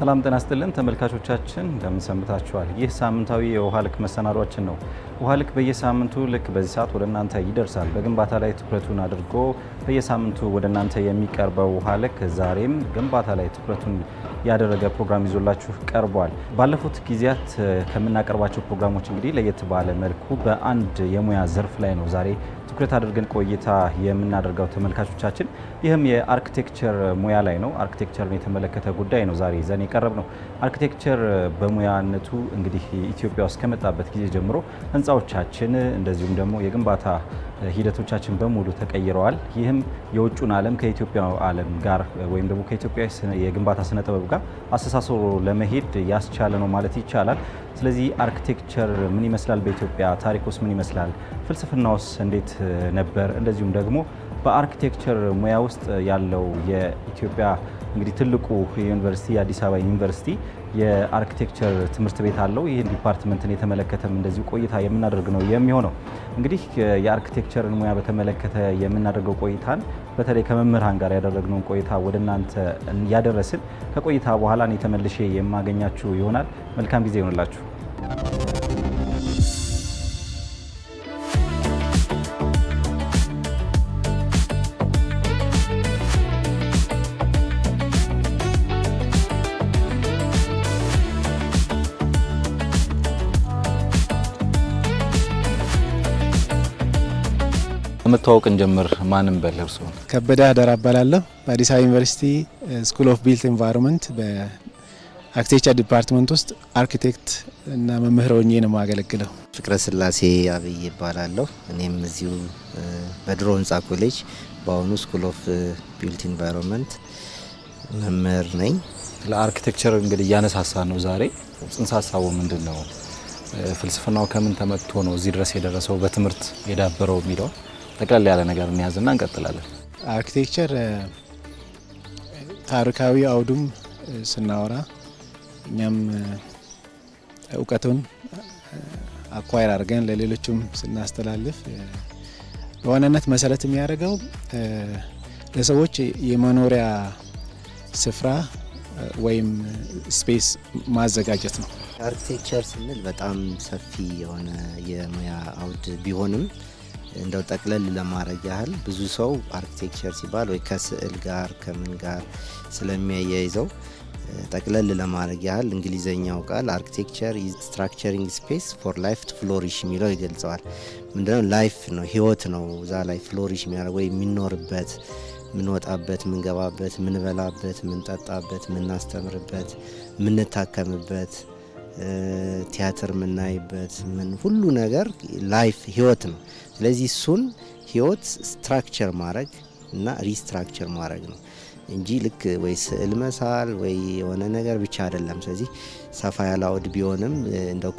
ሰላም ጤና ይስጥልን ተመልካቾቻችን እንደምን ሰንብታችኋል? ይህ ሳምንታዊ የውሃ ልክ መሰናዷችን ነው። ውሃ ልክ በየሳምንቱ ልክ በዚህ ሰዓት ወደ እናንተ ይደርሳል። በግንባታ ላይ ትኩረቱን አድርጎ በየሳምንቱ ወደ እናንተ የሚቀርበው ውሃ ልክ ዛሬም ግንባታ ላይ ትኩረቱን ያደረገ ፕሮግራም ይዞላችሁ ቀርቧል። ባለፉት ጊዜያት ከምናቀርባቸው ፕሮግራሞች እንግዲህ ለየት ባለ መልኩ በአንድ የሙያ ዘርፍ ላይ ነው ዛሬ ትኩረት አድርገን ቆይታ የምናደርገው ተመልካቾቻችን። ይህም የአርኪቴክቸር ሙያ ላይ ነው። አርኪቴክቸርን የተመለከተ ጉዳይ ነው ዛሬ ይዘን የቀረብ ነው። አርኪቴክቸር በሙያነቱ እንግዲህ ኢትዮጵያ ውስጥ ከመጣበት ጊዜ ጀምሮ ህንፃዎቻችን እንደዚሁም ደግሞ የግንባታ ሂደቶቻችን በሙሉ ተቀይረዋል። ይህም የውጩን ዓለም ከኢትዮጵያ ዓለም ጋር ወይም ደግሞ ከኢትዮጵያ የግንባታ ስነ ጥበብ ጋር አስተሳስሮ ለመሄድ ያስቻለ ነው ማለት ይቻላል። ስለዚህ አርኪቴክቸር ምን ይመስላል በኢትዮጵያ ታሪክስ ምን ይመስላል፣ ፍልስፍናውስ እንዴት ነበር፣ እንደዚሁም ደግሞ በአርኪቴክቸር ሙያ ውስጥ ያለው የኢትዮጵያ እንግዲህ ትልቁ ዩኒቨርሲቲ የአዲስ አበባ ዩኒቨርሲቲ የአርኪቴክቸር ትምህርት ቤት አለው። ይህን ዲፓርትመንትን የተመለከተም እንደዚሁ ቆይታ የምናደርግ ነው የሚሆነው። እንግዲህ የአርኪቴክቸርን ሙያ በተመለከተ የምናደርገው ቆይታን በተለይ ከመምህራን ጋር ያደረግነውን ቆይታ ወደ እናንተ ያደረስን ከቆይታ በኋላ እኔ ተመልሼ የማገኛችሁ ይሆናል። መልካም ጊዜ ይሆንላችሁ። መተዋወቅን ጀምር ማንም በለርሱ ከበደ አደራ እባላለሁ። በአዲስ አበባ ዩኒቨርሲቲ ስኩል ኦፍ ቢልት ኢንቫይሮንመንት በአርኪቴክቸር ዲፓርትመንት ውስጥ አርኪቴክት እና መምህር ሆኜ ነው የማገለግለው። ፍቅረ ስላሴ አብይ እባላለሁ። እኔም እዚሁ በድሮ ህንጻ ኮሌጅ በአሁኑ ስኩል ኦፍ ቢልት ኢንቫይሮንመንት መምህር ነኝ። ለአርኪቴክቸር እንግዲህ እያነሳሳ ነው ዛሬ። ጽንሰ ሀሳቡ ምንድን ነው? ፍልስፍናው ከምን ተመጥቶ ነው እዚህ ድረስ የደረሰው በትምህርት የዳበረው የሚለው ጠቅላላ ያለ ነገር እንያዝና እንቀጥላለን። አርኪቴክቸር ታሪካዊ አውዱም ስናወራ እኛም እውቀቱን አኳይር አድርገን ለሌሎችም ስናስተላልፍ በዋናነት መሰረት የሚያደርገው ለሰዎች የመኖሪያ ስፍራ ወይም ስፔስ ማዘጋጀት ነው። አርኪቴክቸር ስንል በጣም ሰፊ የሆነ የሙያ አውድ ቢሆንም እንደው ጠቅለል ለማድረግ ያህል ብዙ ሰው አርኪቴክቸር ሲባል ወይ ከስዕል ጋር ከምን ጋር ስለሚያያይዘው ጠቅለል ለማድረግ ያህል እንግሊዘኛው ቃል አርኪቴክቸር ኢዝ ስትራክቸሪንግ ስፔስ ፎር ላይፍ ቱ ፍሎሪሽ የሚለው ይገልጸዋል። ምንድነው? ላይፍ ነው፣ ህይወት ነው። እዛ ላይ ፍሎሪሽ የሚያደርግ ወይ የሚኖርበት፣ ምንወጣበት፣ ምንገባበት፣ ምንበላበት፣ ምንጠጣበት፣ ምናስተምርበት፣ ምንታከምበት፣ ቲያትር ምናይበት፣ ምን ሁሉ ነገር ላይፍ ህይወት ነው። ስለዚህ እሱን ህይወት ስትራክቸር ማድረግ እና ሪስትራክቸር ማድረግ ነው እንጂ ልክ ወይ ስዕል መሳል ወይ የሆነ ነገር ብቻ አይደለም። ስለዚህ ሰፋ ያለ አውድ ቢሆንም እንደው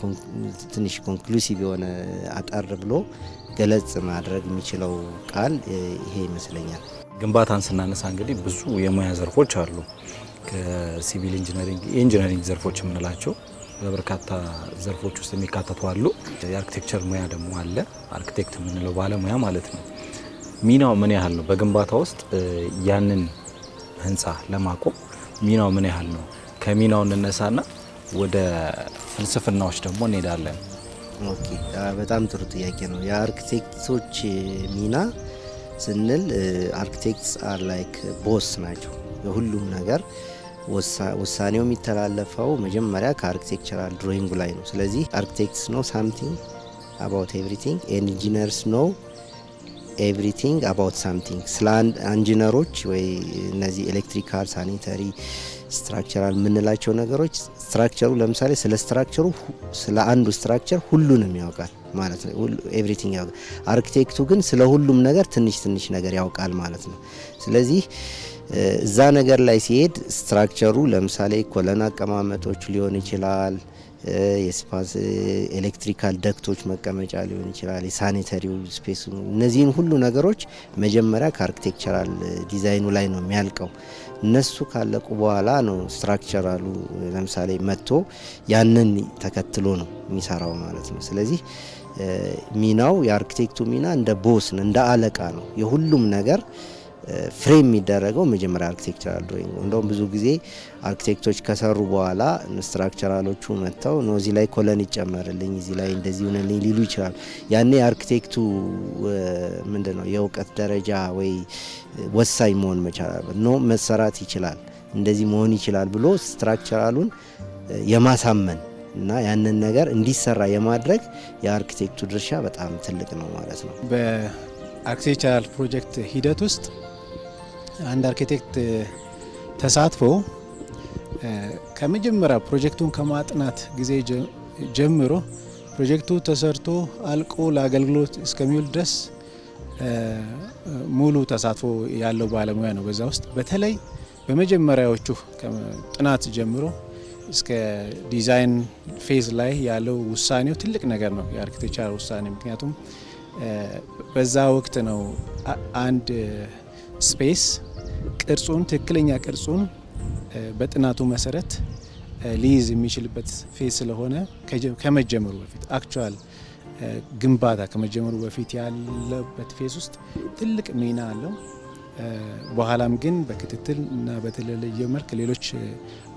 ትንሽ ኮንክሉሲቭ የሆነ አጠር ብሎ ገለጽ ማድረግ የሚችለው ቃል ይሄ ይመስለኛል። ግንባታን ስናነሳ እንግዲህ ብዙ የሙያ ዘርፎች አሉ። ከሲቪል ኢንጂነሪንግ የኢንጂነሪንግ ዘርፎች የምንላቸው በበርካታ ዘርፎች ውስጥ የሚካተቱ አሉ። የአርኪቴክቸር ሙያ ደግሞ አለ። አርኪቴክት የምንለው ባለሙያ ማለት ነው። ሚናው ምን ያህል ነው በግንባታ ውስጥ ያንን ህንፃ ለማቆም ሚናው ምን ያህል ነው? ከሚናው እንነሳና ወደ ፍልስፍናዎች ደግሞ እንሄዳለን። ኦኬ፣ በጣም ጥሩ ጥያቄ ነው። የአርኪቴክቶች ሚና ስንል አርኪቴክትስ አር ላይክ ቦስ ናቸው። የሁሉም ነገር ውሳኔው የሚተላለፈው መጀመሪያ ከአርኪቴክቸራል ድሮይንጉ ላይ ነው። ስለዚህ አርኪቴክትስ ኖ ሳምቲንግ አባውት ኤቭሪቲንግ ኤንድ ኢንጂነርስ ኖ ኤቭሪቲንግ አባውት ሳምቲንግ። ስለ ኢንጂነሮች ወይ እነዚህ ኤሌክትሪካል፣ ሳኒተሪ፣ ስትራክቸራል የምንላቸው ነገሮች ስትራክቸሩ ለምሳሌ ስለ ስትራክቸሩ ስለ አንዱ ስትራክቸር ሁሉንም ያውቃል ማለት ነው። ኤቭሪቲንግ ያውቃል። አርኪቴክቱ ግን ስለ ሁሉም ነገር ትንሽ ትንሽ ነገር ያውቃል ማለት ነው። ስለዚህ እዛ ነገር ላይ ሲሄድ ስትራክቸሩ ለምሳሌ ኮለን አቀማመጦች ሊሆን ይችላል፣ የስፓስ ኤሌክትሪካል ደክቶች መቀመጫ ሊሆን ይችላል፣ የሳኒተሪው ስፔስ፣ እነዚህን ሁሉ ነገሮች መጀመሪያ ከአርኪቴክቸራል ዲዛይኑ ላይ ነው የሚያልቀው። እነሱ ካለቁ በኋላ ነው ስትራክቸራሉ ለምሳሌ መጥቶ ያንን ተከትሎ ነው የሚሰራው ማለት ነው። ስለዚህ ሚናው የአርኪቴክቱ ሚና እንደ ቦስ ነው፣ እንደ አለቃ ነው። የሁሉም ነገር ፍሬም የሚደረገው መጀመሪያ አርኪቴክቸራል ድሮይንግ ነው። እንደውም ብዙ ጊዜ አርኪቴክቶች ከሰሩ በኋላ ስትራክቸራሎቹ መጥተው ነው እዚህ ላይ ኮለን ይጨመርልኝ እዚህ ላይ እንደዚህ ሆነልኝ ሊሉ ይችላሉ። ያኔ አርኪቴክቱ ምንድነው የእውቀት ደረጃ ወይ ወሳኝ መሆን መቻል አለበት። ነው መሰራት ይችላል እንደዚህ መሆን ይችላል ብሎ ስትራክቸራሉን የማሳመን እና ያንን ነገር እንዲሰራ የማድረግ የአርኪቴክቱ ድርሻ በጣም ትልቅ ነው ማለት ነው። በአርኪቴክቸራል ፕሮጀክት ሂደት ውስጥ አንድ አርኪቴክት ተሳትፎ ከመጀመሪያ ፕሮጀክቱን ከማጥናት ጊዜ ጀምሮ ፕሮጀክቱ ተሰርቶ አልቆ ለአገልግሎት እስከሚውል ድረስ ሙሉ ተሳትፎ ያለው ባለሙያ ነው። በዛ ውስጥ በተለይ በመጀመሪያዎቹ ጥናት ጀምሮ እስከ ዲዛይን ፌዝ ላይ ያለው ውሳኔው ትልቅ ነገር ነው የአርኪቴክቸር ውሳኔ። ምክንያቱም በዛ ወቅት ነው አንድ ስፔስ ቅርጹን ትክክለኛ ቅርጹን በጥናቱ መሰረት ሊይዝ የሚችልበት ፌዝ ስለሆነ ከመጀመሩ በፊት አክቹዋል ግንባታ ከመጀመሩ በፊት ያለበት ፌዝ ውስጥ ትልቅ ሚና አለው። በኋላም ግን በክትትል እና በተለየ መልክ ሌሎች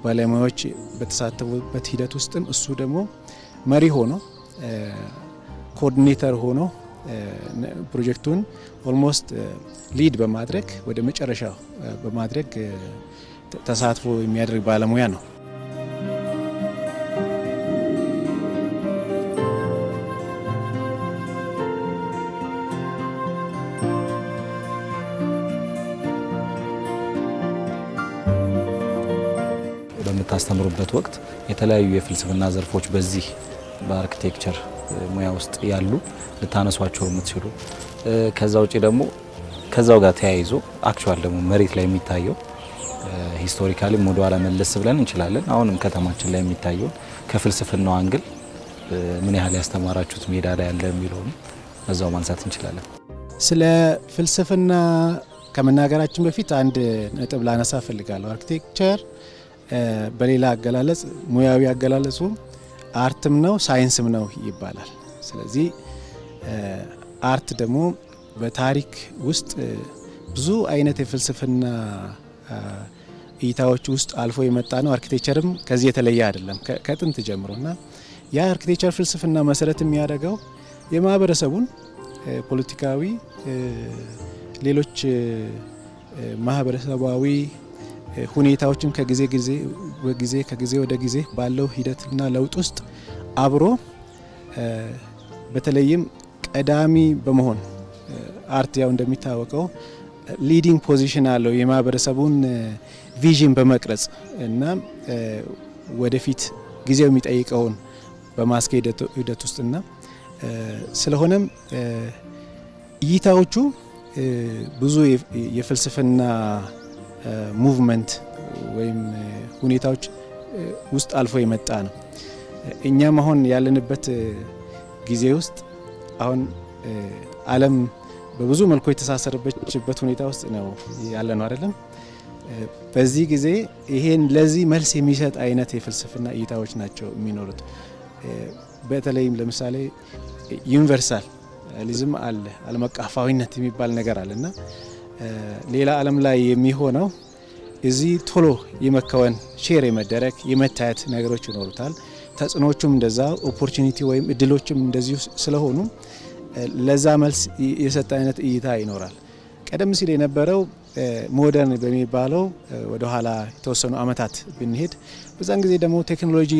ባለሙያዎች በተሳተፉበት ሂደት ውስጥም እሱ ደግሞ መሪ ሆኖ ኮኦርዲኔተር ሆኖ ፕሮጀክቱን ኦልሞስት ሊድ በማድረግ ወደ መጨረሻው በማድረግ ተሳትፎ የሚያደርግ ባለሙያ ነው። በምታስተምሩበት ወቅት የተለያዩ የፍልስፍና ዘርፎች በዚህ በአርኪቴክቸር ሙያ ውስጥ ያሉ ልታነሷቸው የምትችሉ ከዛ ውጪ ደግሞ ከዛው ጋር ተያይዞ አክቹዋል ደግሞ መሬት ላይ የሚታየው ሂስቶሪካሊ ወደ ኋላ መለስ ብለን እንችላለን። አሁንም ከተማችን ላይ የሚታየው ከፍልስፍናው አንግል ምን ያህል ያስተማራችሁት ሜዳ ላይ ያለ የሚለው እዛው ማንሳት እንችላለን። ስለ ፍልስፍና ከመናገራችን በፊት አንድ ነጥብ ላነሳ ፈልጋለሁ። አርኪቴክቸር በሌላ አገላለጽ ሙያዊ አገላለጹ አርትም ነው ሳይንስም ነው ይባላል። ስለዚህ አርት ደግሞ በታሪክ ውስጥ ብዙ አይነት የፍልስፍና እይታዎች ውስጥ አልፎ የመጣ ነው። አርኪቴክቸርም ከዚህ የተለየ አይደለም ከጥንት ጀምሮና ያ አርኪቴክቸር ፍልስፍና መሰረት የሚያደርገው የማህበረሰቡን ፖለቲካዊ፣ ሌሎች ማህበረሰባዊ ሁኔታዎችን ከጊዜ ወደ ጊዜ ባለው ሂደትና ለውጥ ውስጥ አብሮ በተለይም ቀዳሚ በመሆን አርት ያው እንደሚታወቀው ሊዲንግ ፖዚሽን አለው የማህበረሰቡን ቪዥን በመቅረጽ እና ወደፊት ጊዜው የሚጠይቀውን በማስኬድ ሂደት ውስጥና ስለሆነም እይታዎቹ ብዙ የፍልስፍና ሙቭመንት ወይም ሁኔታዎች ውስጥ አልፎ የመጣ ነው። እኛም አሁን ያለንበት ጊዜ ውስጥ አሁን ዓለም በብዙ መልኩ የተሳሰረበችበት ሁኔታ ውስጥ ነው ያለ ነው አይደለም። በዚህ ጊዜ ይሄን ለዚህ መልስ የሚሰጥ አይነት የፍልስፍና እይታዎች ናቸው የሚኖሩት። በተለይም ለምሳሌ ዩኒቨርሳሊዝም አለ፣ ዓለም አቀፋዊነት የሚባል ነገር አለና ሌላ ዓለም ላይ የሚሆነው እዚህ ቶሎ የመከወን ሼር የመደረግ የመታየት ነገሮች ይኖሩታል። ተጽዕኖቹም እንደዛ ኦፖርቹኒቲ ወይም እድሎችም እንደዚሁ ስለሆኑ ለዛ መልስ የሰጠ አይነት እይታ ይኖራል። ቀደም ሲል የነበረው ሞደርን በሚባለው ወደ ኋላ የተወሰኑ አመታት ብንሄድ በዛን ጊዜ ደግሞ ቴክኖሎጂ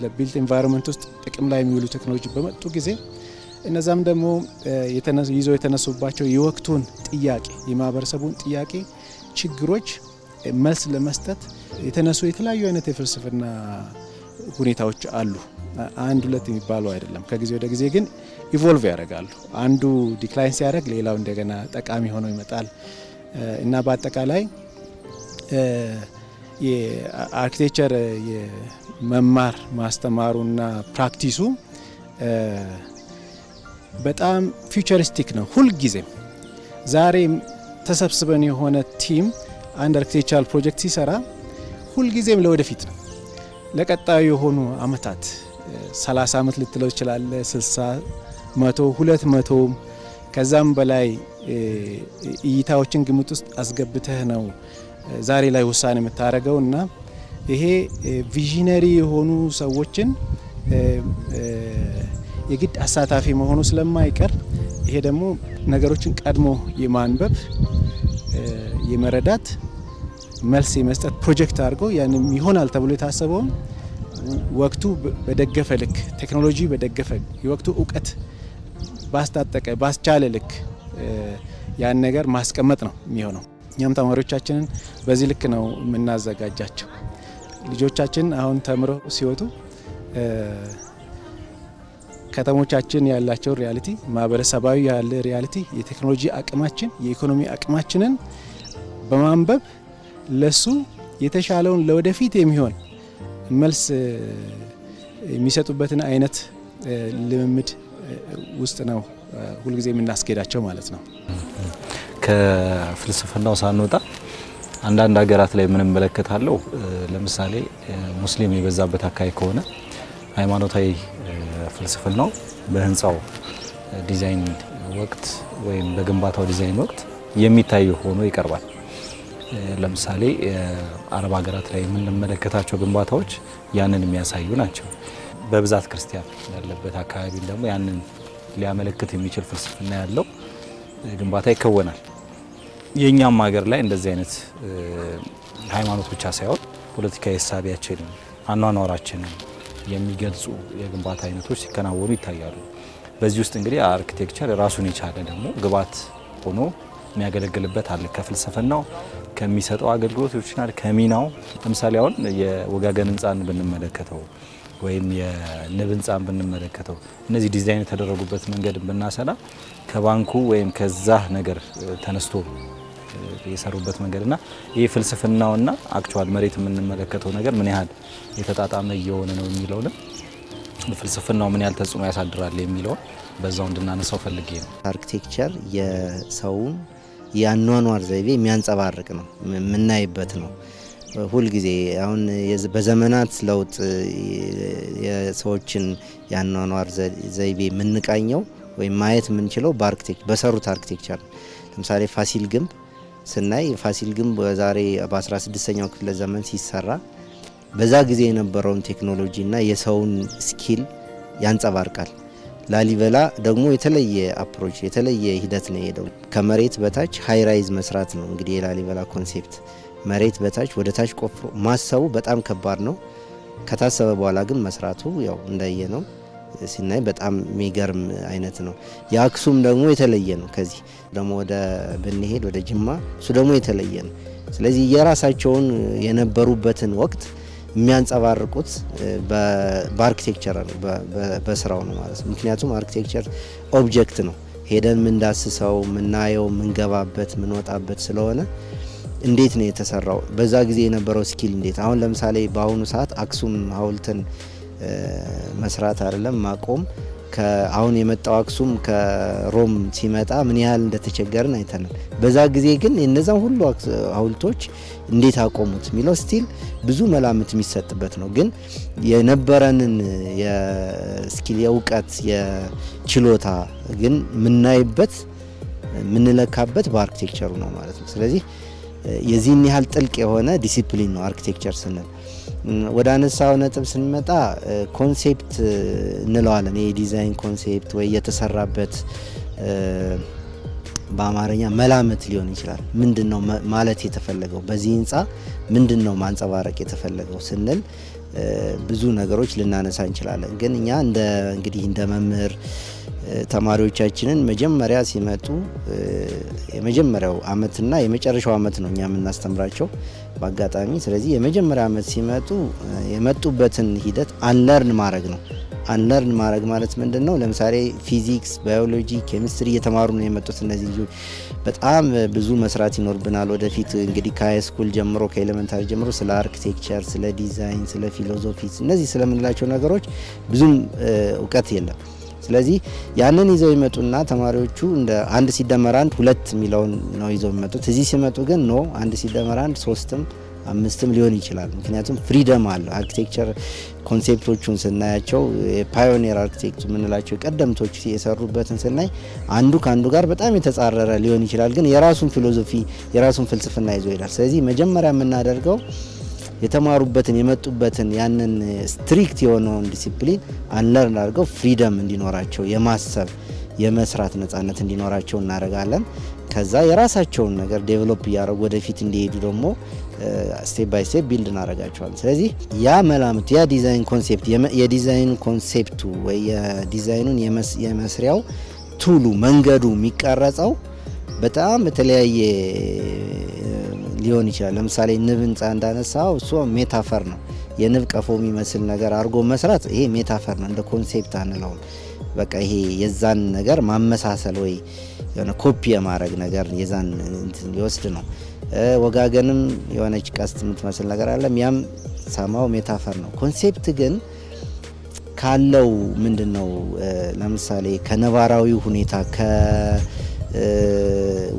ለቢልት ኤንቫይሮንመንት ውስጥ ጥቅም ላይ የሚውሉ ቴክኖሎጂ በመጡ ጊዜ እነዛም ደግሞ ይዘው የተነሱባቸው የወቅቱን ጥያቄ የማህበረሰቡን ጥያቄ ችግሮች መልስ ለመስጠት የተነሱ የተለያዩ አይነት የፍልስፍና ሁኔታዎች አሉ። አንድ ሁለት የሚባሉ አይደለም። ከጊዜ ወደ ጊዜ ግን ኢቮልቭ ያደርጋሉ። አንዱ ዲክላይን ሲያደርግ ሌላው እንደገና ጠቃሚ ሆኖ ይመጣል እና በአጠቃላይ የአርኪቴክቸር የመማር ማስተማሩና ፕራክቲሱ በጣም ፊውቸሪስቲክ ነው። ሁልጊዜም ዛሬም ተሰብስበን የሆነ ቲም አንድ አርኪቴክቸራል ፕሮጀክት ሲሰራ ሁልጊዜም ለወደፊት ነው። ለቀጣዩ የሆኑ አመታት 30 አመት ልትለው ይችላል፣ 60፣ 100፣ 200 ከዛም በላይ እይታዎችን ግምት ውስጥ አስገብተህ ነው ዛሬ ላይ ውሳኔ የምታደርገው እና ይሄ ቪዥነሪ የሆኑ ሰዎችን የግድ አሳታፊ መሆኑ ስለማይቀር ይሄ ደግሞ ነገሮችን ቀድሞ የማንበብ የመረዳት መልስ የመስጠት ፕሮጀክት አድርገው ያንም ይሆናል ተብሎ የታሰበውን ወቅቱ በደገፈ ልክ ቴክኖሎጂ በደገፈ የወቅቱ እውቀት ባስታጠቀ ባስቻለ ልክ ያን ነገር ማስቀመጥ ነው የሚሆነው። እኛም ተማሪዎቻችንን በዚህ ልክ ነው የምናዘጋጃቸው። ልጆቻችን አሁን ተምረው ሲወጡ ከተሞቻችን ያላቸው ሪያሊቲ፣ ማህበረሰባዊ ያለ ሪያሊቲ፣ የቴክኖሎጂ አቅማችን፣ የኢኮኖሚ አቅማችንን በማንበብ ለሱ የተሻለውን ለወደፊት የሚሆን መልስ የሚሰጡበትን አይነት ልምምድ ውስጥ ነው ሁልጊዜ የምናስኬዳቸው ማለት ነው። ከፍልስፍናው ሳንወጣ አንዳንድ ሀገራት ላይ ምን እመለከታለሁ፣ ለምሳሌ ሙስሊም የበዛበት አካባቢ ከሆነ ሃይማኖታዊ ፍልስፍናው በህንፃው ዲዛይን ወቅት ወይም በግንባታው ዲዛይን ወቅት የሚታይ ሆኖ ይቀርባል። ለምሳሌ አረብ ሀገራት ላይ የምንመለከታቸው ግንባታዎች ያንን የሚያሳዩ ናቸው። በብዛት ክርስቲያን ያለበት አካባቢ ደግሞ ያንን ሊያመለክት የሚችል ፍልስፍና ያለው ግንባታ ይከወናል። የኛም ሀገር ላይ እንደዚህ አይነት ሃይማኖት ብቻ ሳይሆን ፖለቲካዊ ሀሳቢያችንን አኗኗራችንን የሚገልጹ የግንባታ አይነቶች ሲከናወኑ ይታያሉ። በዚህ ውስጥ እንግዲህ አርኪቴክቸር ራሱን የቻለ ደግሞ ግብዓት ሆኖ የሚያገለግልበት አለ። ከፍልስፍናው ከሚሰጠው አገልግሎቶችና ከሚናው ለምሳሌ አሁን የወጋገን ህንፃን ብንመለከተው ወይም የንብ ህንፃን ብንመለከተው እነዚህ ዲዛይን የተደረጉበት መንገድ ብናሰላ ከባንኩ ወይም ከዛ ነገር ተነስቶ የሰሩበት መንገድና ይህ ፍልስፍናውና አክቹዋል መሬት የምንመለከተው ነገር ምን ያህል የተጣጣመ እየሆነ ነው የሚለውንም ፍልስፍናው ምን ያህል ተጽዕኖ ያሳድራል የሚለውን በዛው እንድናነሳው ፈልጌ ነው። አርኪቴክቸር የሰውን የአኗኗር ዘይቤ የሚያንጸባርቅ ነው፣ የምናይበት ነው። ሁልጊዜ አሁን በዘመናት ለውጥ የሰዎችን የአኗኗር ዘይቤ የምንቃኘው ወይም ማየት የምንችለው በሰሩት አርኪቴክቸር። ለምሳሌ ፋሲል ግንብ ስናይ ፋሲል ግንብ በዛሬ በ16ኛው ክፍለ ዘመን ሲሰራ በዛ ጊዜ የነበረውን ቴክኖሎጂና የሰውን ስኪል ያንጸባርቃል። ላሊበላ ደግሞ የተለየ አፕሮች የተለየ ሂደት ነው የሄደው። ከመሬት በታች ሃይ ራይዝ መስራት ነው እንግዲህ የላሊበላ ኮንሴፕት። መሬት በታች ወደ ታች ቆፍሮ ማሰቡ በጣም ከባድ ነው። ከታሰበ በኋላ ግን መስራቱ ያው እንዳየ ነው ሲናይ በጣም የሚገርም አይነት ነው። የአክሱም ደግሞ የተለየ ነው። ከዚህ ደግሞ ወደ ብንሄድ ወደ ጅማ እሱ ደግሞ የተለየ ነው። ስለዚህ የራሳቸውን የነበሩበትን ወቅት የሚያንጸባርቁት በአርኪቴክቸር ነው፣ በስራው ነው ማለት ነው። ምክንያቱም አርኪቴክቸር ኦብጀክት ነው፣ ሄደን ምንዳስሰው ምናየው ምንገባበት ምንወጣበት ስለሆነ እንዴት ነው የተሰራው፣ በዛ ጊዜ የነበረው ስኪል እንዴት። አሁን ለምሳሌ በአሁኑ ሰዓት አክሱም ሐውልትን መስራት አይደለም ማቆም፣ አሁን የመጣው አክሱም ከሮም ሲመጣ ምን ያህል እንደተቸገርን አይተናል። በዛ ጊዜ ግን እነዛን ሁሉ ሐውልቶች እንዴት አቆሙት የሚለው ስቲል ብዙ መላምት የሚሰጥበት ነው። ግን የነበረንን የስኪል የእውቀት የችሎታ ግን የምናይበት የምንለካበት በአርኪቴክቸሩ ነው ማለት ነው። ስለዚህ የዚህን ያህል ጥልቅ የሆነ ዲሲፕሊን ነው አርኪቴክቸር ስንል። ወደ አነሳው ነጥብ ስንመጣ ኮንሴፕት እንለዋለን። የዲዛይን ኮንሴፕት ወይ የተሰራበት በአማርኛ መላምት ሊሆን ይችላል። ምንድነው ማለት የተፈለገው በዚህ ህንፃ ምንድነው ማንጸባረቅ የተፈለገው ስንል ብዙ ነገሮች ልናነሳ እንችላለን። ግን እኛ እንግዲህ እንደ መምህር ተማሪዎቻችንን መጀመሪያ ሲመጡ የመጀመሪያው አመትና የመጨረሻው አመት ነው እኛ የምናስተምራቸው በአጋጣሚ። ስለዚህ የመጀመሪያ አመት ሲመጡ የመጡበትን ሂደት አንለርን ማድረግ ነው። አንለርን ማድረግ ማለት ምንድን ነው? ለምሳሌ ፊዚክስ፣ ባዮሎጂ፣ ኬሚስትሪ እየተማሩ ነው የመጡት እነዚህ ልጆች። በጣም ብዙ መስራት ይኖርብናል ወደፊት እንግዲህ ከሃይ ስኩል ጀምሮ ከኤሌመንታሪ ጀምሮ ስለ አርኪቴክቸር፣ ስለ ዲዛይን፣ ስለ ፊሎዞፊ እነዚህ ስለምንላቸው ነገሮች ብዙም እውቀት የለም። ስለዚህ ያንን ይዘው ይመጡና ተማሪዎቹ እንደ 1 ሲደመር 1 2 የሚለውን ነው ይዘው የሚመጡት። እዚህ ሲመጡ ግን ኖ 1 ሲደመር 1 3ም 5ም ሊሆን ይችላል። ምክንያቱም ፍሪደም አለው። አርኪቴክቸር ኮንሴፕቶቹን ስናያቸው የፓዮኒር አርኪቴክት የምንላቸው ቀደምቶች የሰሩበትን ስናይ አንዱ ከአንዱ ጋር በጣም የተጻረረ ሊሆን ይችላል፣ ግን የራሱን ፊሎሶፊ የራሱን ፍልስፍና ይዞ ይላል። ስለዚህ መጀመሪያ የምናደርገው የተማሩበትን የመጡበትን ያንን ስትሪክት የሆነውን ዲሲፕሊን አንለርን አድርገው ፍሪደም እንዲኖራቸው የማሰብ የመስራት ነጻነት እንዲኖራቸው እናደርጋለን። ከዛ የራሳቸውን ነገር ዴቨሎፕ እያደረጉ ወደፊት እንዲሄዱ ደግሞ ስቴፕ ባይ ስቴፕ ቢልድ እናደርጋቸዋለን። ስለዚህ ያ መላምት ያ ዲዛይን ኮንሴፕት የዲዛይን ኮንሴፕቱ ወይ የዲዛይኑን የመስሪያው ቱሉ መንገዱ የሚቀረጸው በጣም በተለያየ ሊሆን ይችላል። ለምሳሌ ንብ ህንጻ እንዳነሳው እሱ ሜታፈር ነው። የንብ ቀፎ የሚመስል ነገር አድርጎ መስራት ይሄ ሜታፈር ነው፣ እንደ ኮንሴፕት አንለውም። በቃ ይሄ የዛን ነገር ማመሳሰል ወይ የሆነ ኮፒ የማድረግ ነገር የዛን እንትን ሊወስድ ነው። ወጋገንም የሆነች ቀስት የምትመስል ነገር አለ፣ ያም ሰማው ሜታፈር ነው። ኮንሴፕት ግን ካለው ምንድነው ለምሳሌ ከነባራዊ ሁኔታ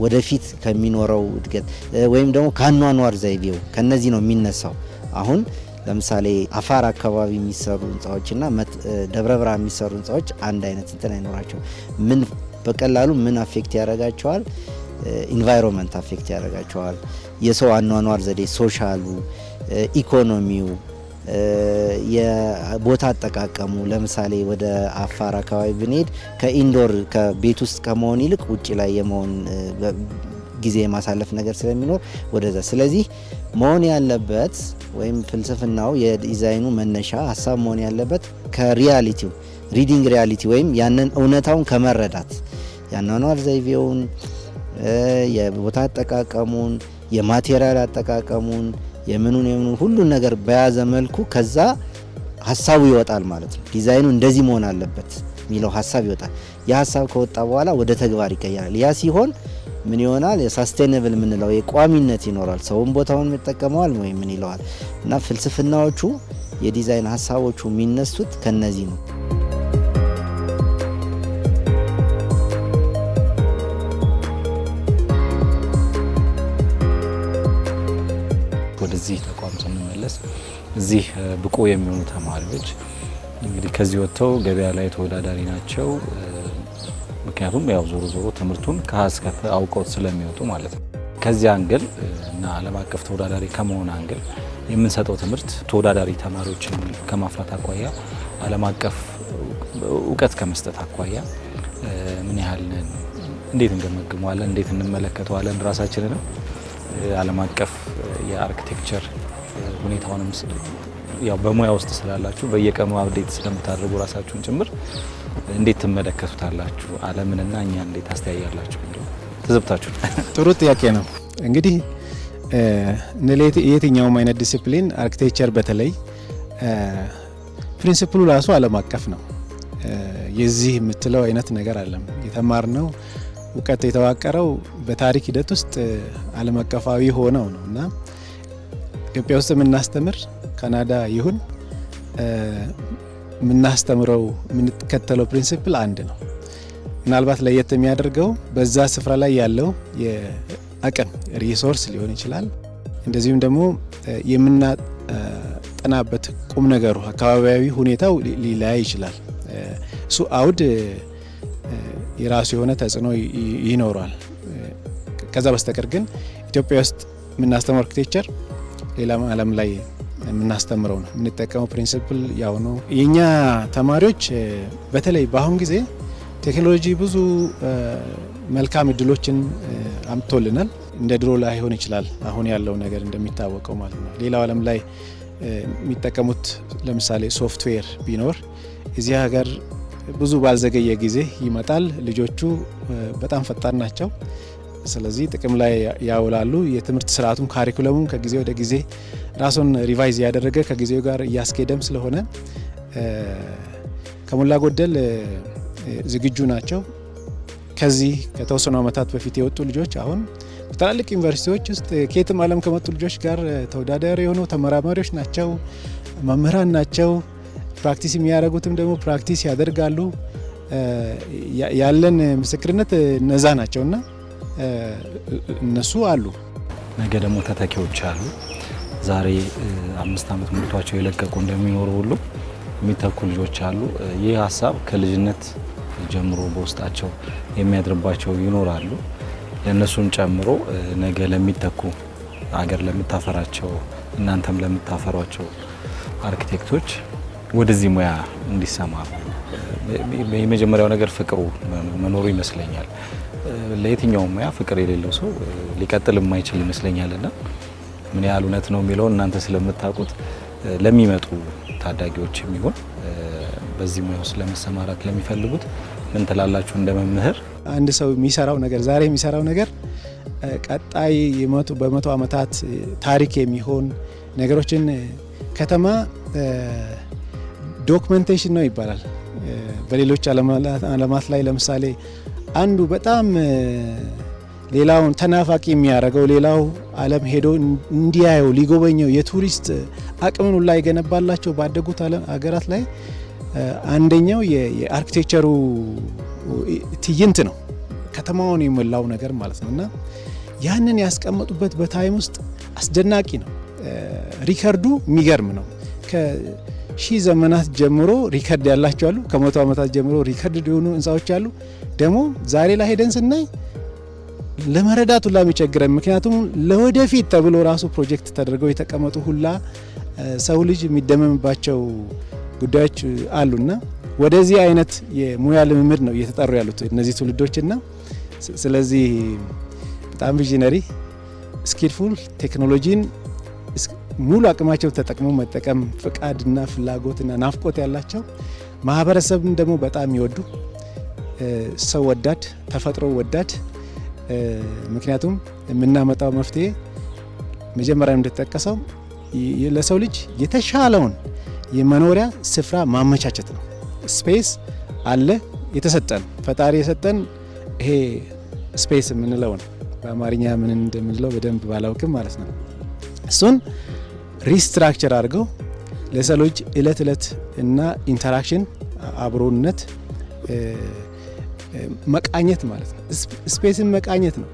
ወደፊት ከሚኖረው እድገት ወይም ደግሞ ከአኗኗር ዘይቤው ከነዚህ ነው የሚነሳው። አሁን ለምሳሌ አፋር አካባቢ የሚሰሩ ህንጻዎችና ደብረ ብርሃን የሚሰሩ ህንጻዎች አንድ አይነት እንትን አይኖራቸው። ምን በቀላሉ ምን አፌክት ያደርጋቸዋል? ኢንቫይሮንመንት አፌክት ያደርጋቸዋል። የሰው አኗኗር ዘዴ፣ ሶሻሉ፣ ኢኮኖሚው፣ የቦታ አጠቃቀሙ። ለምሳሌ ወደ አፋር አካባቢ ብንሄድ ከኢንዶር ከቤት ውስጥ ከመሆን ይልቅ ውጭ ላይ የመሆን ጊዜ የማሳለፍ ነገር ስለሚኖር ወደዛ። ስለዚህ መሆን ያለበት ወይም ፍልስፍናው የዲዛይኑ መነሻ ሀሳብ መሆን ያለበት ከሪያሊቲው ሪዲንግ ሪያሊቲ ወይም ያንን እውነታውን ከመረዳት ያኗኗር ዘይቤውን፣ የቦታ አጠቃቀሙን፣ የማቴሪያል አጠቃቀሙን፣ የምኑን ሁሉን ነገር በያዘ መልኩ ከዛ ሀሳቡ ይወጣል ማለት ነው። ዲዛይኑ እንደዚህ መሆን አለበት የሚለው ሀሳብ ይወጣል። ያ ሀሳብ ከወጣ በኋላ ወደ ተግባር ይቀየራል። ያ ሲሆን ምን ይሆናል? የሳስቴይነብል የምንለው የቋሚነት ይኖራል። ሰውን ቦታውን ይጠቀመዋል ወይ ምን ይለዋል። እና ፍልስፍናዎቹ የዲዛይን ሀሳቦቹ የሚነሱት ከነዚህ ነው። ወደዚህ ተቋም ስንመለስ እዚህ ብቁ የሚሆኑ ተማሪዎች እንግዲህ ከዚህ ወጥተው ገበያ ላይ ተወዳዳሪ ናቸው። ምክንያቱም ያው ዞሮ ዞሮ ትምህርቱን ከሀስከፈ አውቀው ስለሚወጡ ማለት ነው። ከዚህ አንግል እና ዓለም አቀፍ ተወዳዳሪ ከመሆን አንግል የምንሰጠው ትምህርት ተወዳዳሪ ተማሪዎችን ከማፍራት አኳያ ዓለም አቀፍ እውቀት ከመስጠት አኳያ ምን ያህል እንዴት እንገመግመዋለን? እንዴት እንመለከተዋለን? ራሳችንንም ዓለም አቀፍ የአርኪቴክቸር ሁኔታውንም ያው በሙያ ውስጥ ስላላችሁ በየቀኑ አፕዴት ስለምታደርጉ ራሳችሁን ጭምር እንዴት ትመለከቱታላችሁ? ዓለምንና እኛ እንዴት አስተያያላችሁ? ትዝብታችሁ። ጥሩ ጥያቄ ነው። እንግዲህ የትኛውም አይነት ዲሲፕሊን አርኪቴክቸር በተለይ ፕሪንሲፕሉ ራሱ ዓለም አቀፍ ነው። የዚህ የምትለው አይነት ነገር አለም። የተማርነው እውቀት የተዋቀረው በታሪክ ሂደት ውስጥ ዓለም አቀፋዊ ሆነው ነው እና ኢትዮጵያ ውስጥ የምናስተምር ካናዳ ይሁን የምናስተምረው የምንከተለው ፕሪንሲፕል አንድ ነው። ምናልባት ለየት የሚያደርገው በዛ ስፍራ ላይ ያለው የአቅም ሪሶርስ ሊሆን ይችላል። እንደዚሁም ደግሞ የምናጠናበት ቁም ነገሩ አካባቢያዊ ሁኔታው ሊለያይ ይችላል። እሱ አውድ የራሱ የሆነ ተጽዕኖ ይኖረዋል። ከዛ በስተቀር ግን ኢትዮጵያ ውስጥ የምናስተምረው አርኪቴክቸር ሌላም ዓለም ላይ የምናስተምረው ነው። የምንጠቀመው ፕሪንሲፕል ያው ነው። የኛ ተማሪዎች በተለይ በአሁን ጊዜ ቴክኖሎጂ ብዙ መልካም እድሎችን አምጥቶልናል። እንደ ድሮ ላይሆን ይችላል አሁን ያለው ነገር እንደሚታወቀው ማለት ነው። ሌላው ዓለም ላይ የሚጠቀሙት ለምሳሌ ሶፍትዌር ቢኖር እዚህ ሀገር ብዙ ባልዘገየ ጊዜ ይመጣል። ልጆቹ በጣም ፈጣን ናቸው። ስለዚህ ጥቅም ላይ ያውላሉ። የትምህርት ስርዓቱም ካሪኩለሙም ከጊዜ ወደ ጊዜ ራሱን ሪቫይዝ ያደረገ ከጊዜው ጋር እያስኬደም ስለሆነ ከሞላ ጎደል ዝግጁ ናቸው። ከዚህ ከተወሰኑ ዓመታት በፊት የወጡ ልጆች አሁን በትላልቅ ዩኒቨርሲቲዎች ውስጥ ከየትም ዓለም ከመጡ ልጆች ጋር ተወዳዳሪ የሆኑ ተመራማሪዎች ናቸው፣ መምህራን ናቸው። ፕራክቲስ የሚያደርጉትም ደግሞ ፕራክቲስ ያደርጋሉ። ያለን ምስክርነት እነዛ ናቸውና እነሱ አሉ። ነገ ደግሞ ተተኪዎች አሉ። ዛሬ 5 ዓመት ሞልቷቸው የለቀቁ እንደሚኖሩ ሁሉ የሚተኩ ልጆች አሉ። ይህ ሀሳብ ከልጅነት ጀምሮ በውስጣቸው የሚያድርባቸው ይኖራሉ። ለእነሱን ጨምሮ ነገ ለሚተኩ አገር ለምታፈራቸው እናንተም ለምታፈሯቸው አርኪቴክቶች ወደዚህ ሙያ እንዲሰማሩ የመጀመሪያው ነገር ፍቅሩ መኖሩ ይመስለኛል። ለየትኛውም ሙያ ፍቅር የሌለው ሰው ሊቀጥል የማይችል ይመስለኛልና ምን ያህል እውነት ነው የሚለውን እናንተ ስለምታውቁት ለሚመጡ ታዳጊዎች የሚሆን በዚህ ሙያ ውስጥ ለመሰማራት ለሚፈልጉት ምን ትላላችሁ? እንደ መምህር አንድ ሰው የሚሰራው ነገር ዛሬ የሚሰራው ነገር ቀጣይ በመቶ ዓመታት ታሪክ የሚሆን ነገሮችን ከተማ ዶክመንቴሽን ነው ይባላል። በሌሎች ዓለማት ላይ ለምሳሌ አንዱ በጣም ሌላውን ተናፋቂ የሚያደርገው ሌላው ዓለም ሄዶ እንዲያየው ሊጎበኘው የቱሪስት አቅምን ሁላ የገነባላቸው ባደጉት ሀገራት ላይ አንደኛው የአርኪቴክቸሩ ትዕይንት ነው፣ ከተማውን የሞላው ነገር ማለት ነው። እና ያንን ያስቀመጡበት በታይም ውስጥ አስደናቂ ነው። ሪከርዱ የሚገርም ነው። ከሺህ ዘመናት ጀምሮ ሪከርድ ያላቸው አሉ። ከመቶ ዓመታት ጀምሮ ሪከርድ የሆኑ ህንፃዎች አሉ። ደግሞ ዛሬ ላይ ሄደን ስናይ ለመረዳት ሁላ የሚቸግረን፣ ምክንያቱም ለወደፊት ተብሎ ራሱ ፕሮጀክት ተደርገው የተቀመጡ ሁላ ሰው ልጅ የሚደመምባቸው ጉዳዮች አሉና ወደዚህ አይነት የሙያ ልምምድ ነው እየተጠሩ ያሉት እነዚህ ትውልዶችና ስለዚህ በጣም ቪዥነሪ ስኪልፉል ቴክኖሎጂን ሙሉ አቅማቸው ተጠቅመው መጠቀም ፍቃድና ፍላጎትና ናፍቆት ያላቸው ማህበረሰብን ደግሞ በጣም የሚወዱ ሰው ወዳድ ተፈጥሮ ወዳድ ምክንያቱም የምናመጣው መፍትሄ መጀመሪያ እንደተጠቀሰው ለሰው ልጅ የተሻለውን የመኖሪያ ስፍራ ማመቻቸት ነው። ስፔስ አለ የተሰጠን ፈጣሪ የሰጠን ይሄ ስፔስ የምንለው ነው። በአማርኛ ምን እንደምንለው በደንብ ባላውቅም ማለት ነው። እሱን ሪስትራክቸር አድርገው ለሰው ልጅ እለት እለት እና ኢንተራክሽን አብሮነት መቃኘት ማለት ነው። ስፔስን መቃኘት ነው።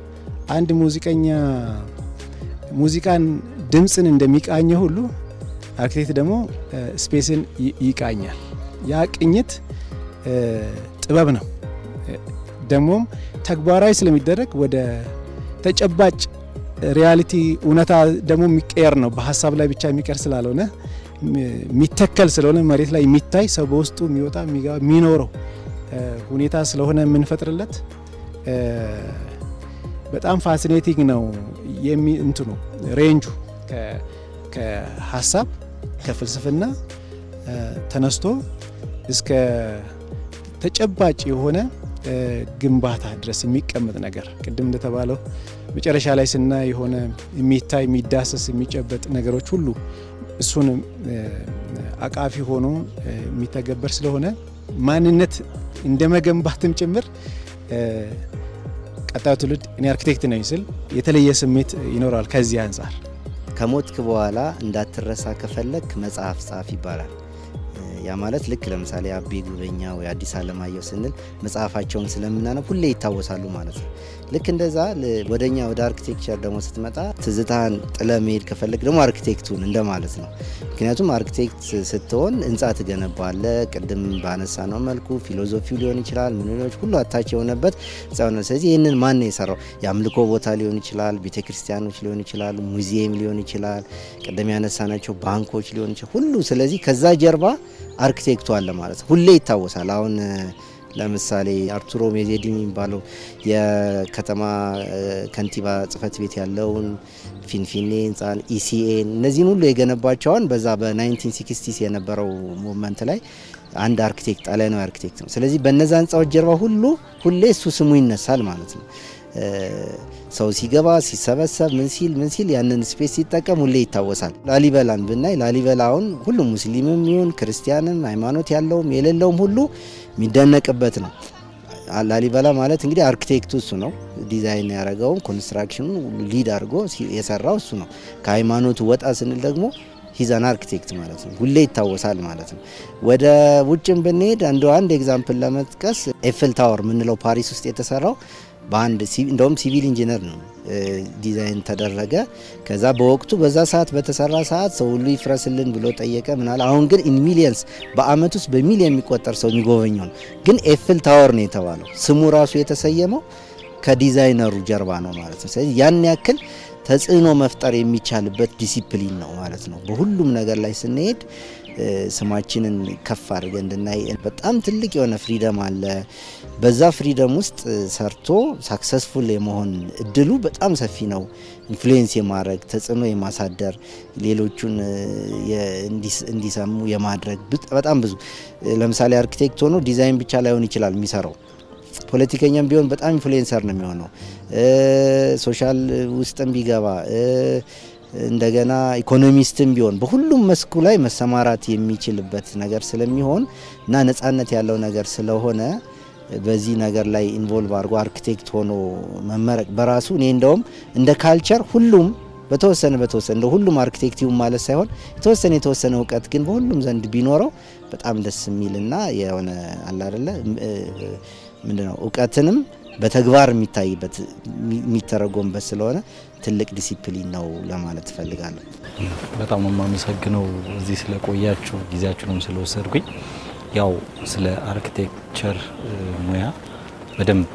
አንድ ሙዚቀኛ ሙዚቃን ድምፅን እንደሚቃኘው ሁሉ አርኪቴክት ደግሞ ስፔስን ይቃኛል። ያ ቅኝት ጥበብ ነው። ደግሞም ተግባራዊ ስለሚደረግ ወደ ተጨባጭ ሪያሊቲ እውነታ ደግሞ የሚቀየር ነው። በሀሳብ ላይ ብቻ የሚቀር ስላልሆነ የሚተከል ስለሆነ መሬት ላይ የሚታይ ሰው በውስጡ የሚወጣ የሚኖረው ሁኔታ ስለሆነ የምንፈጥርለት በጣም ፋሲኔቲንግ ነው። እንትኑ ሬንጁ ከሀሳብ ከፍልስፍና ተነስቶ እስከ ተጨባጭ የሆነ ግንባታ ድረስ የሚቀመጥ ነገር ቅድም እንደተባለው መጨረሻ ላይ ስናይ የሆነ የሚታይ የሚዳሰስ የሚጨበጥ ነገሮች ሁሉ እሱን አቃፊ ሆኖ የሚተገበር ስለሆነ ማንነት እንደ መገንባትም ጭምር ቀጣዩ ትውልድ እኔ አርኪቴክት ነኝ ስል የተለየ ስሜት ይኖራል። ከዚህ አንጻር ከሞትክ በኋላ እንዳትረሳ ከፈለክ መጽሐፍ ጻፍ ይባላል። ያ ማለት ልክ ለምሳሌ አቤ ጉበኛ ወይ አዲስ አለማየሁ ስንል መጽሐፋቸውን ስለምናነብ ሁሌ ይታወሳሉ ማለት ነው። ልክ እንደዛ ወደኛ ወደ አርኪቴክቸር ደግሞ ስትመጣ ትዝታን ጥለ መሄድ ከፈለግ ደግሞ አርኪቴክቱን እንደማለት ነው። ምክንያቱም አርኪቴክት ስትሆን ህንፃ ትገነባለ። ቅድም ባነሳ ነው መልኩ ፊሎዞፊው ሊሆን ይችላል፣ ምንኖች ሁሉ አታች የሆነበት ህንፃ ነው። ስለዚህ ይህንን ማን ነው የሰራው? የአምልኮ ቦታ ሊሆን ይችላል፣ ቤተክርስቲያኖች ሊሆን ይችላል፣ ሙዚየም ሊሆን ይችላል፣ ቅድም ያነሳናቸው ባንኮች ሊሆን ይችላል ሁሉ። ስለዚህ ከዛ ጀርባ አርኪቴክቱ አለ ማለት ነው። ሁሌ ይታወሳል። አሁን ለምሳሌ አርቱሮ ሜዜዲ የሚባለው የከተማ ከንቲባ ጽህፈት ቤት ያለውን ፊንፊኔ ህንፃን፣ ኢሲኤን እነዚህን ሁሉ የገነባቸውን በዛ በ1960 የነበረው ሙቭመንት ላይ አንድ አርኪቴክት ጣሊያናዊ አርኪቴክት ነው። ስለዚህ በነዛ ህንፃዎች ጀርባ ሁሌ እሱ ስሙ ይነሳል ማለት ነው። ሰው ሲገባ ሲሰበሰብ ምን ሲል ያንን ስፔስ ሲጠቀም ሁሌ ይታወሳል። ላሊበላን ብናይ ላሊበላ አሁን ሁሉም ሙስሊምም ይሁን ክርስቲያንም ሃይማኖት ያለውም የሌለውም ሁሉ የሚደነቅበት ነው። ላሊበላ ማለት እንግዲህ አርኪቴክቱ እሱ ነው። ዲዛይን ያደረገው ኮንስትራክሽኑ ሊድ አድርጎ የሰራው እሱ ነው። ከሃይማኖቱ ወጣ ስንል ደግሞ ሂዛን አርኪቴክት ማለት ነው። ሁሌ ይታወሳል ማለት ነው። ወደ ውጭም ብንሄድ አንድ ኤግዛምፕል ለመጥቀስ ኤፍል ታወር የምንለው ፓሪስ ውስጥ የተሰራው በአንድ እንደውም ሲቪል ኢንጂነር ነው ዲዛይን ተደረገ። ከዛ በወቅቱ በዛ ሰዓት በተሰራ ሰዓት ሰው ሁሉ ይፍረስልን ብሎ ጠየቀ ምናለ። አሁን ግን ኢን ሚሊየንስ በአመት ውስጥ በሚሊየን የሚቆጠር ሰው የሚጎበኘው ነው። ግን ኤፍል ታወር ነው የተባለው። ስሙ ራሱ የተሰየመው ከዲዛይነሩ ጀርባ ነው ማለት ነው። ስለዚህ ያን ያክል ተጽዕኖ መፍጠር የሚቻልበት ዲሲፕሊን ነው ማለት ነው። በሁሉም ነገር ላይ ስንሄድ ስማችንን ከፍ አድርገን እንድናይ በጣም ትልቅ የሆነ ፍሪደም አለ። በዛ ፍሪደም ውስጥ ሰርቶ ሳክሰስፉል የመሆን እድሉ በጣም ሰፊ ነው። ኢንፍሉዌንስ የማድረግ ተጽዕኖ የማሳደር ሌሎቹን እንዲሰሙ የማድረግ በጣም ብዙ። ለምሳሌ አርኪቴክት ሆኖ ዲዛይን ብቻ ላይሆን ይችላል የሚሰራው። ፖለቲከኛም ቢሆን በጣም ኢንፍሉዌንሰር ነው የሚሆነው። ሶሻል ውስጥም ቢገባ እንደገና ኢኮኖሚስትም ቢሆን በሁሉም መስኩ ላይ መሰማራት የሚችልበት ነገር ስለሚሆን እና ነጻነት ያለው ነገር ስለሆነ በዚህ ነገር ላይ ኢንቮልቭ አድርጎ አርኪቴክት ሆኖ መመረቅ በራሱ እኔ እንደውም እንደ ካልቸር ሁሉም በተወሰነ እንደ ሁሉም አርኪቴክት ይሁን ማለት ሳይሆን የተወሰነ እውቀት ግን በሁሉም ዘንድ ቢኖረው በጣም ደስ የሚልና የሆነ አለ አይደለ ምንድነው እውቀትንም በተግባር የሚታይበት የሚተረጎምበት ስለሆነ ትልቅ ዲሲፕሊን ነው ለማለት እፈልጋለሁ። በጣም ነው የማመሰግነው እዚህ ስለቆያችሁ ጊዜያችሁንም ስለወሰድኩኝ። ያው ስለ አርኪቴክቸር ሙያ በደንብ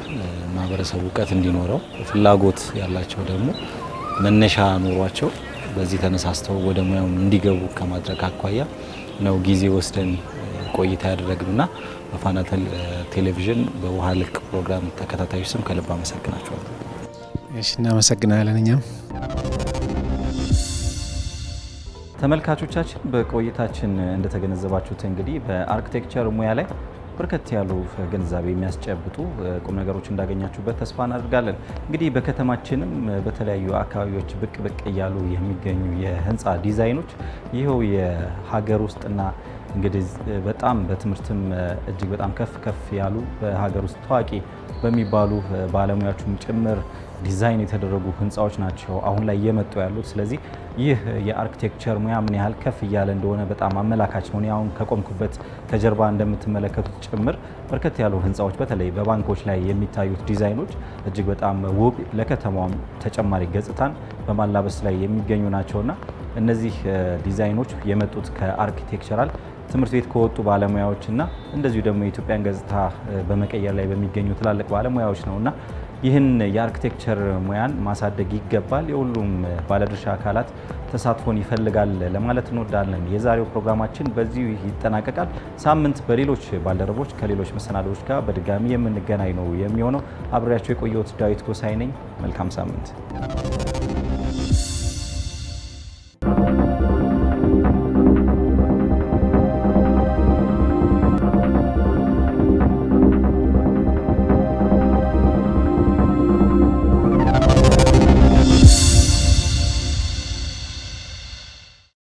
ማህበረሰቡ እውቀት እንዲኖረው ፍላጎት ያላቸው ደግሞ መነሻ ኖሯቸው በዚህ ተነሳስተው ወደ ሙያው እንዲገቡ ከማድረግ አኳያ ነው ጊዜ ወስደን ቆይታ ያደረግንና በፋና ቴሌቪዥን በውሃ ልክ ፕሮግራም ተከታታዮች ስም ከልብ አመሰግናችኋለሁ። እሺ እናመሰግናለን። እኛም ተመልካቾቻችን በቆይታችን እንደተገነዘባችሁት እንግዲህ በአርኪቴክቸር ሙያ ላይ በርከት ያሉ ግንዛቤ የሚያስጨብጡ ቁም ነገሮች እንዳገኛችሁበት ተስፋ እናደርጋለን። እንግዲህ በከተማችንም በተለያዩ አካባቢዎች ብቅ እያሉ የሚገኙ የህንፃ ዲዛይኖች ይኸው የሀገር ውስጥና እንግዲህ በጣም በትምህርትም እጅግ በጣም ከፍ ያሉ በሀገር ውስጥ ታዋቂ በሚባሉ ባለሙያዎችም ጭምር ዲዛይን የተደረጉ ህንፃዎች ናቸው አሁን ላይ እየመጡ ያሉት። ስለዚህ ይህ የአርኪቴክቸር ሙያ ምን ያህል ከፍ እያለ እንደሆነ በጣም አመላካች ነው። አሁን ከቆምኩበት ከጀርባ እንደምትመለከቱት ጭምር በርከት ያሉ ህንፃዎች በተለይ በባንኮች ላይ የሚታዩት ዲዛይኖች እጅግ በጣም ውብ ለከተማዋም ተጨማሪ ገጽታን በማላበስ ላይ የሚገኙ ናቸውና እነዚህ ዲዛይኖች የመጡት ከአርኪቴክቸራል ትምህርት ቤት ከወጡ ባለሙያዎችና እንደዚሁ ደግሞ የኢትዮጵያን ገጽታ በመቀየር ላይ በሚገኙ ትላልቅ ባለሙያዎች ነውና ይህን የአርኪቴክቸር ሙያን ማሳደግ ይገባል። የሁሉም ባለድርሻ አካላት ተሳትፎን ይፈልጋል ለማለት እንወዳለን። የዛሬው ፕሮግራማችን በዚሁ ይጠናቀቃል። ሳምንት በሌሎች ባልደረቦች ከሌሎች መሰናዶዎች ጋር በድጋሚ የምንገናኝ ነው የሚሆነው። አብሬያቸው የቆየሁት ዳዊት ጎሳይ ነኝ። መልካም ሳምንት።